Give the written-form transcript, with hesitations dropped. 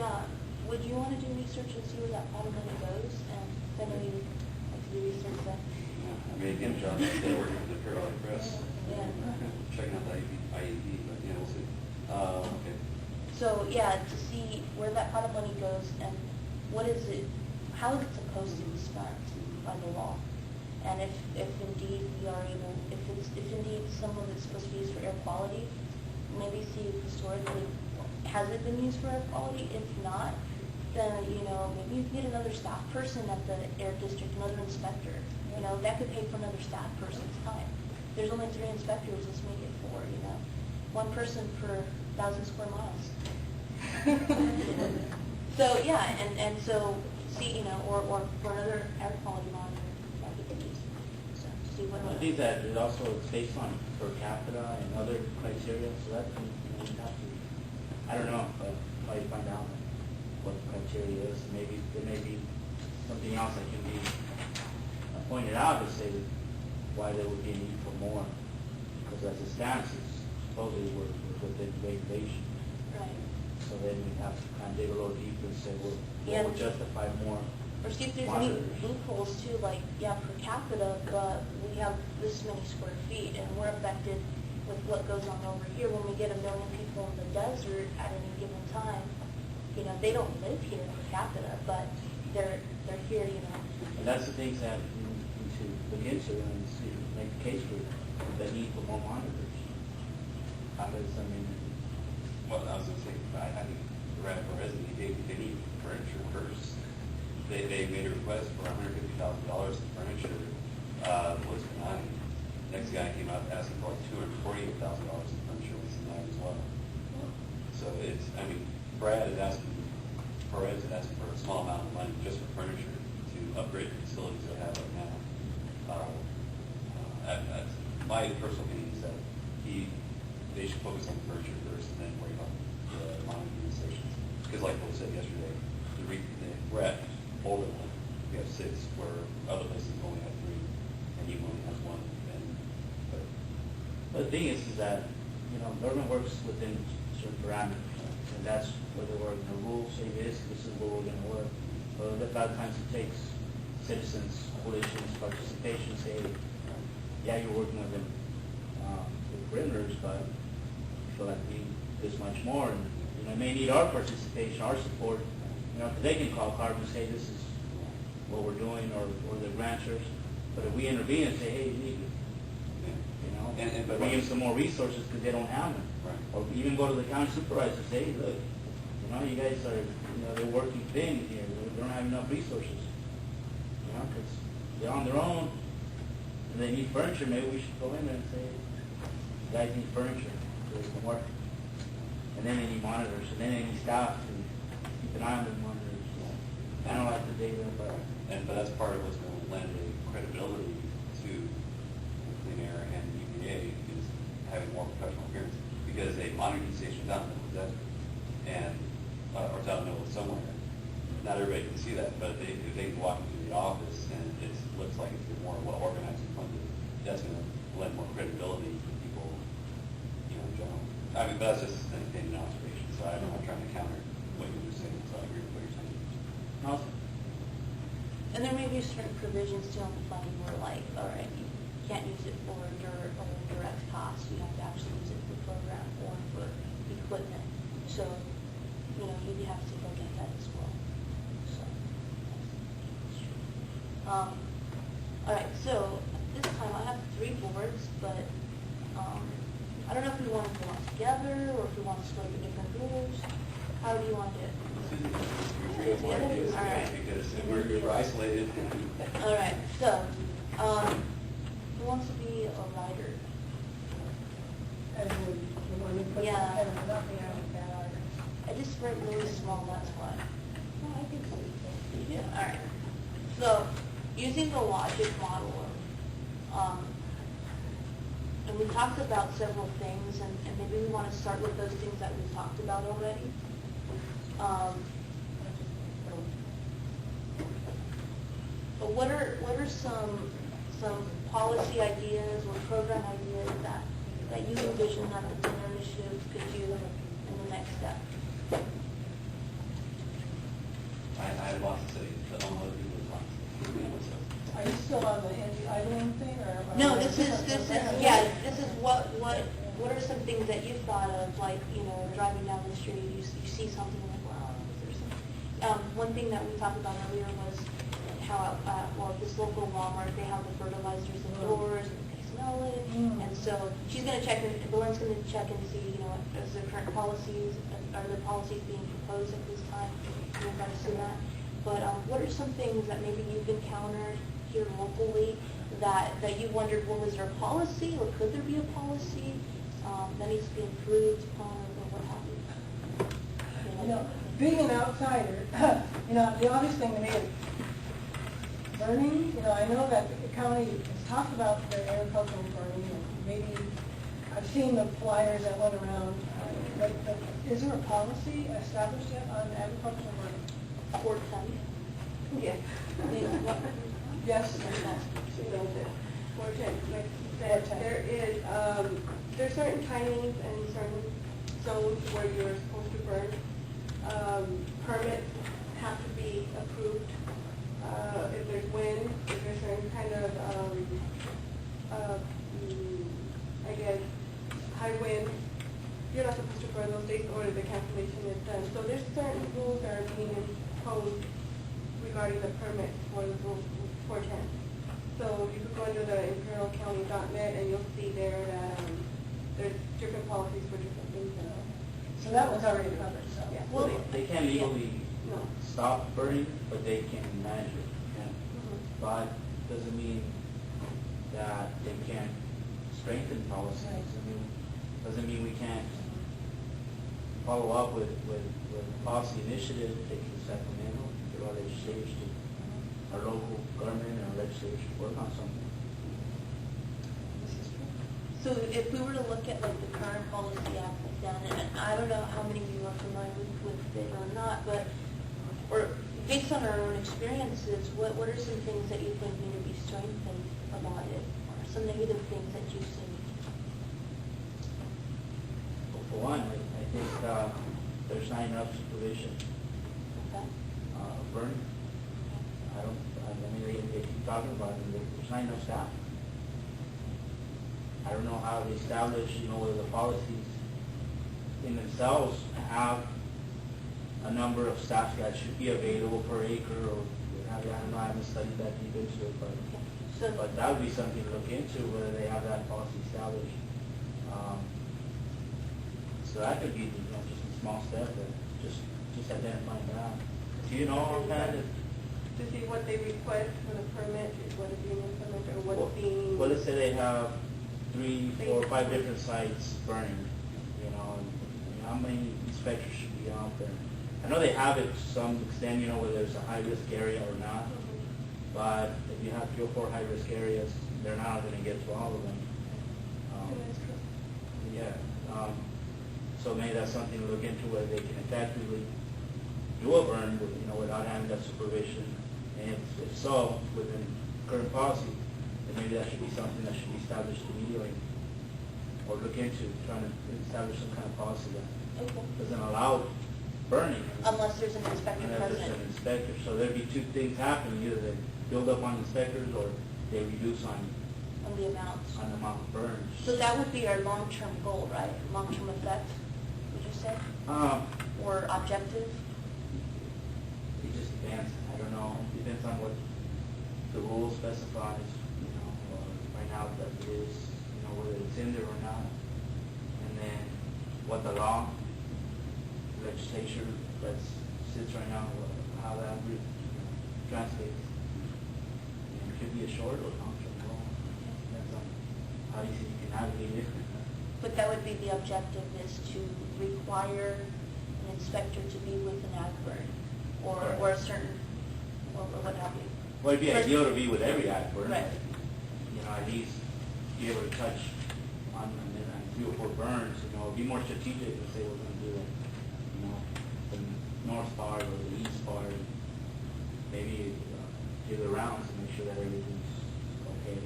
yeah, would you want to do research and see where that pot of money goes? And I know you like to do research then. I mean, again, John, they working for the Periodic Press. Yeah. Checking out the IEP, but yeah, we'll see. Okay. So yeah, to see where that pot of money goes and what is it, how is it supposed to be spent by the law? And if indeed we are able, if indeed some of it's supposed to be used for air quality, maybe see if historically, has it been used for air quality? If not, then, you know, maybe you can get another staff person at the air district, another inspector. You know, that could pay for another staff person's time. There's only 3 inspectors, let's make it 4, you know. 1 person per 1,000 square miles. So yeah, and so see, you know, or for another air quality monitor that we could use. So see what. I think that it also is based on per capita and other criteria, so that can, you know, you have to, I don't know, but probably find out what the criteria is. Maybe there may be something else that can be pointed out to say why there would be a need for more, because as it stands, it's supposedly we're within regulation. Right. So then we have to kind of dig a little deeper and say, well, Yeah. what would justify more? Or see if there's monitors? any loopholes too, like, yeah, per capita, but we have this many square feet, and we're affected with what goes on over here. When we get 1 million people in the desert at any given time, you know, they don't live here per capita, but they're here, you know. And that's the things that we need to look into and see, make the case for the need for more monitors. Because, I mean, Well, I was going to say, I think the Radical resident, they need furniture first. They made a request for $150,000 in furniture, was denied. Next guy came out asking for like $248,000 in furniture, was denied as well. So it's, I mean, Perez is asking for a small amount of money just for furniture to upgrade the facilities they have right now. My personal opinion is that they should focus on the furniture first and then worry about the monitoring stations. Because like we said yesterday, we're at older one, we have 6, where other places only have 3, and you only has 1. but the thing is that, you know, government works within certain parameters, and that's where they work. The rules say this is where we're going to work. But a lot of times it takes citizens, coalitions, participation, say, yeah, you're working with them, with perimeters, but I feel like we need this much more, and you know, may need our participation, our support, you know, because they can call CARB and say this is what we're doing, or the ranchers. But if we intervene and say, hey, you need it, you know, but we give them some more resources because they don't have them. Right. Or even go to the county supervisor and say, hey, look, you know, you guys are, you know, they're working thin here. They don't have enough resources. You know, because they're on their own and they need furniture. Maybe we should go in there and say, you guys need furniture so they can work. And then they need monitors, and then they need staff to keep an eye on the monitors, analyze the data. But that's part of what's going to lend a credibility to Clean Air and EPA is having more professional appearance. Because a monitoring station down in the desert, and or down in the middle of somewhere, not everybody can see that, but if they can walk into the office and it looks like it's more well organized and funded, that's going to lend more credibility to people, you know, in general. I mean, but that's just an opinion observation, so I'm not trying to counter what you were saying, so I agree with what you're saying. Awesome. And there may be certain provisions too on the funding where, like, all right, you can't use it for direct costs. You have to actually use it for program or for equipment. So, you know, you have to look at that as well. So, all right. So this time I have 3 boards, but I don't know if we want to go on together or if we want to split the different groups. How do you want to do it? All right. Because we're isolated. All right, so, who wants to be a writer? Yeah. I just write really small, that's why. Oh, I think so. Yeah, all right. So, using the logic model, and we talked about several things, and maybe we want to start with those things that we talked about already. But what are some policy ideas or program ideas that you envision that the Clean Air Initiative could do in the next step? boss to say, to own other people's lots. Are you still on the anti-idling thing, or? No, this is, yeah, this is what are some things that you've thought of, like, you know, driving down the street, you see something like, wow, there's something. One thing that we talked about earlier was how, well, this local Walmart, they have the fertilizers indoors, and they smell it, and so she's gonna check, Lauren's gonna check and see, you know, is there current policies, are there policies being proposed at this time, you know, to see that. But what are some things that maybe you've encountered here locally that you wondered, well, is there a policy, or could there be a policy that needs to be improved upon, or what have you? You know, being an outsider, you know, the obvious thing to me is burning. You know, I know that the county has talked about the agricultural burning, and maybe I've seen the flyers that went around, but is there a policy established yet on agricultural burning? Fort County? Yes. Yes. She knows it. Fortune, like you said, there is, there's certain timings and certain zones where you're supposed to burn. Permits have to be approved. If there's wind, if there's certain kind of, I guess, high wind, you're not supposed to burn those days, or the cancellation is done. So there's certain rules that are being imposed regarding the permit for the rules for 10. So you could go under the imperialcounty.net and you'll see there that there's different policies for different things. So that was already covered, so. Yeah. Well, they can't legally No. stop burning, but they can manage it. Yeah. But doesn't mean that they can't strengthen policies. I mean, doesn't mean we can't follow up with policy initiatives, take it to Sacramento, get our legislators to, our local government and our legislators to work on something. So if we were to look at like the current policy act down, and I don't know how many of you are familiar with it or not, but, or based on our own experiences, what are some things that you think need to be strengthened about it, or some negative things that you've seen? Well, for one, I think there's not enough supervision. Okay. Burning. I mean, they keep talking about it, there's not enough staff. I don't know how they establish, you know, whether the policies in themselves have a number of staff that should be available per acre, or, I don't know, I haven't studied that deep into it, but that would be something to look into, whether they have that policy established. So that could be, you know, just a small step, but just identifying that. Do you know kind of? To see what they request for the permit, is what is being implemented, or what's being. Well, let's say they have 3, 4, 5 different sites burning, you know, and how many inspectors should be out there? I know they have it to some extent, you know, whether there's a high-risk area or not, but if you have 3 or 4 high-risk areas, they're not going to get to all of them. So maybe that's something to look into, whether they can effectively do a burn, you know, without having that supervision. And if so, within current policy, then maybe that should be something that should be established immediately, or look into, trying to establish some kind of policy that doesn't allow burning. Unless there's an inspector Unless there's present. an inspector. So there'd be 2 things happening, either they build up on inspectors, or they reduce on The amounts. the amount of burns. So that would be our long-term goal, right? Long-term effect, would you say? Or objective? It just depends. I don't know. It depends on what the rule specifies, you know, right now that it is, you know, whether it's in there or not. And then what the law, legislature that sits right now, how that translates. It could be a short or long-term goal. Depends on how you think you can navigate it. But that would be the objective, is to require an inspector to be with an ag burn, or a certain, or what have you. Well, it'd be ideal to be with every ag burn. Right. You know, at least be able to touch on 3 or 4 burns. You know, be more strategic and say we're going to do it. You know, the north part or the east part. Maybe give the rounds to make sure that everything's okay.